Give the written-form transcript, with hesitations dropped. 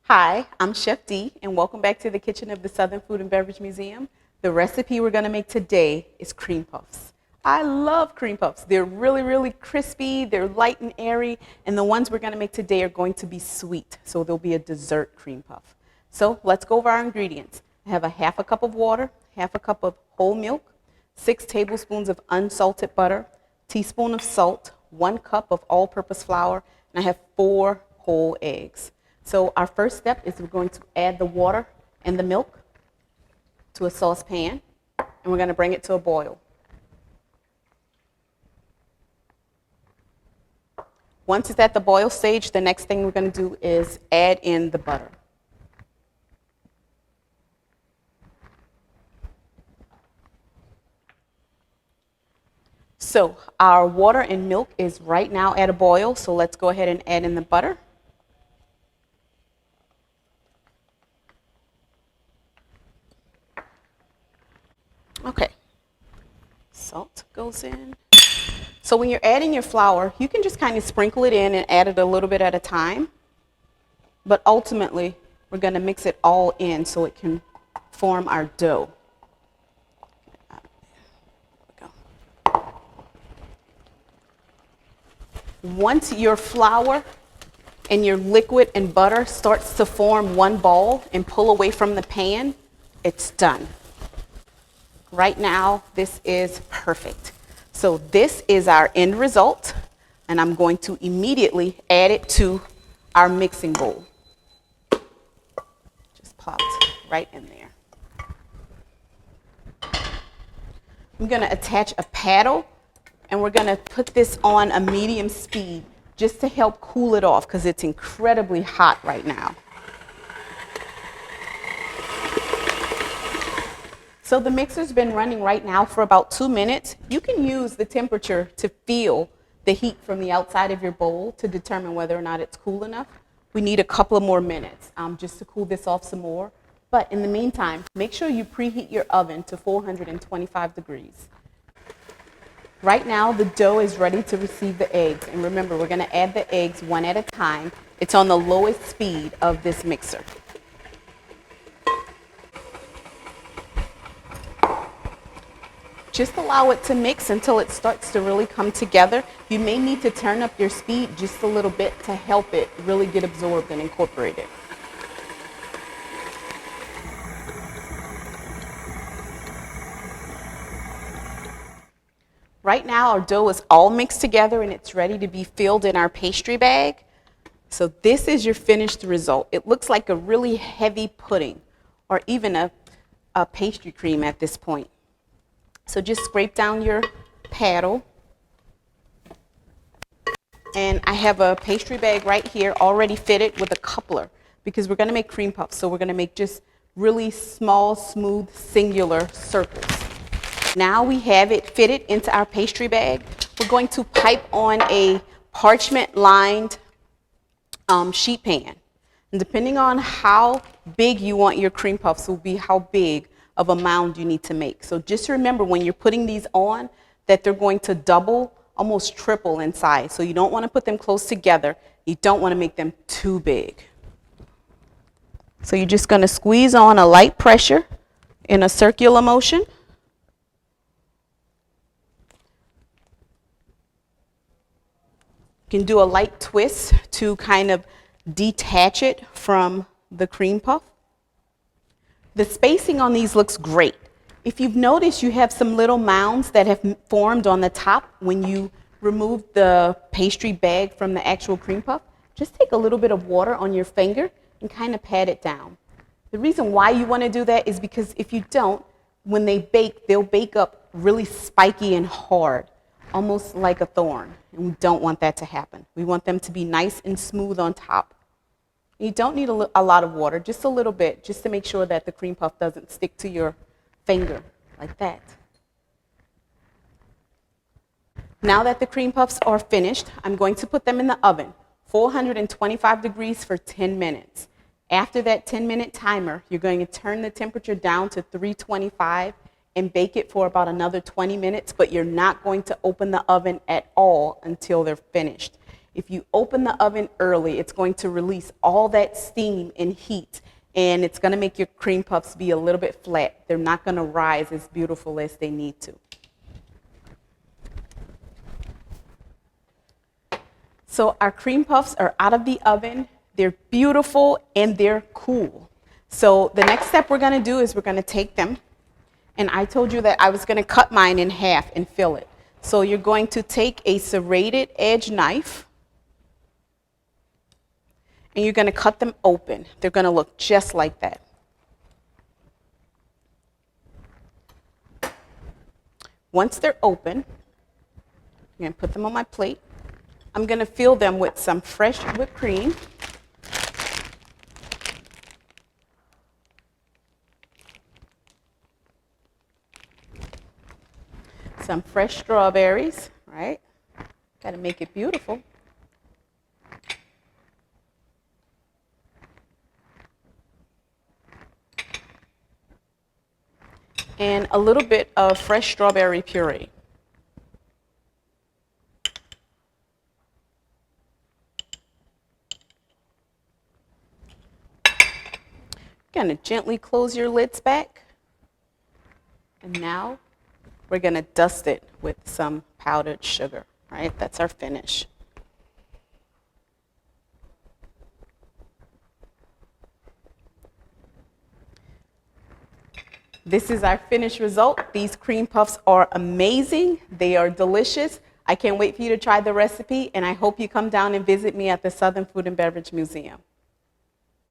Hi, I'm Chef D, and welcome back to the kitchen of the Southern Food and Beverage Museum. The recipe we're going to make today is cream puffs. I love cream puffs. They're really, really crispy, they're light and airy, and the ones we're going to make today are going to be sweet, so they'll be a dessert cream puff. So let's go over our ingredients. I have a half a cup of water, half a cup of whole milk, 6 tablespoons of unsalted butter, teaspoon of salt, 1 cup of all-purpose flour, and I have 4 whole eggs. So our first step is we're going to add the water and the milk to a saucepan, and we're going to bring it to a boil. Once it's at the boil stage, the next thing we're going to do is add in the butter. So our water and milk is right now at a boil, so let's go ahead and add in the butter. Okay, salt goes in. So when you're adding your flour, you can just kind of sprinkle it in and add it a little bit at a time. But ultimately, we're going to mix it all in so it can form our dough. There we go. Once your flour and your liquid and butter starts to form one ball and pull away from the pan, it's done. Right now, this is perfect. So this is our end result, and I'm going to immediately add it to our mixing bowl. Just plopped right in there. I'm going to attach a paddle, and we're going to put this on a medium speed just to help cool it off because it's incredibly hot right now. So the mixer's been running right now for about 2 minutes. You can use the temperature to feel the heat from the outside of your bowl to determine whether or not it's cool enough. We need a couple of more minutes just to cool this off some more. But in the meantime, make sure you preheat your oven to 425 degrees. Right now, the dough is ready to receive the eggs. And remember, we're going to add the eggs one at a time. It's on the lowest speed of this mixer. Just allow it to mix until it starts to really come together. You may need to turn up your speed just a little bit to help it really get absorbed and incorporated. Right now, our dough is all mixed together and it's ready to be filled in our pastry bag. So this is your finished result. It looks like a really heavy pudding or even a pastry cream at this point. So just scrape down your paddle. And I have a pastry bag right here already fitted with a coupler because we're going to make cream puffs. So we're going to make just really small, smooth, singular circles. Now we have it fitted into our pastry bag. We're going to pipe on a parchment-lined sheet pan. And depending on how big you want your cream puffs will be how big of a mound you need to make. So just remember when you're putting these on that they're going to double, almost triple in size. So you don't want to put them close together. You don't want to make them too big. So you're just going to squeeze on a light pressure in a circular motion. You can do a light twist to kind of detach it from the cream puff. The spacing on these looks great. If you've noticed, you have some little mounds that have formed on the top when you remove the pastry bag from the actual cream puff. Just take a little bit of water on your finger and kind of pat it down. The reason why you want to do that is because if you don't, when they bake, they'll bake up really spiky and hard, almost like a thorn. And we don't want that to happen. We want them to be nice and smooth on top. You don't need a lot of water, just a little bit, just to make sure that the cream puff doesn't stick to your finger like that. Now that the cream puffs are finished, I'm going to put them in the oven, 425 degrees for 10 minutes. After that 10-minute timer, you're going to turn the temperature down to 325 and bake it for about another 20 minutes, but you're not going to open the oven at all until they're finished. If you open the oven early, it's going to release all that steam and heat, and it's going to make your cream puffs be a little bit flat. They're not going to rise as beautiful as they need to. So our cream puffs are out of the oven. They're beautiful and they're cool. So the next step we're going to do is we're going to take them, and I told you that I was going to cut mine in half and fill it. So you're going to take a serrated edge knife, and you're going to cut them open. They're going to look just like that. Once they're open, I'm going to put them on my plate. I'm going to fill them with some fresh whipped cream. Some fresh strawberries, right? Got to make it beautiful. And a little bit of fresh strawberry puree. Going to gently close your lids back. And now we're going to dust it with some powdered sugar, right? That's our finish. This is our finished result. These cream puffs are amazing. They are delicious. I can't wait for you to try the recipe, and I hope you come down and visit me at the Southern Food and Beverage Museum.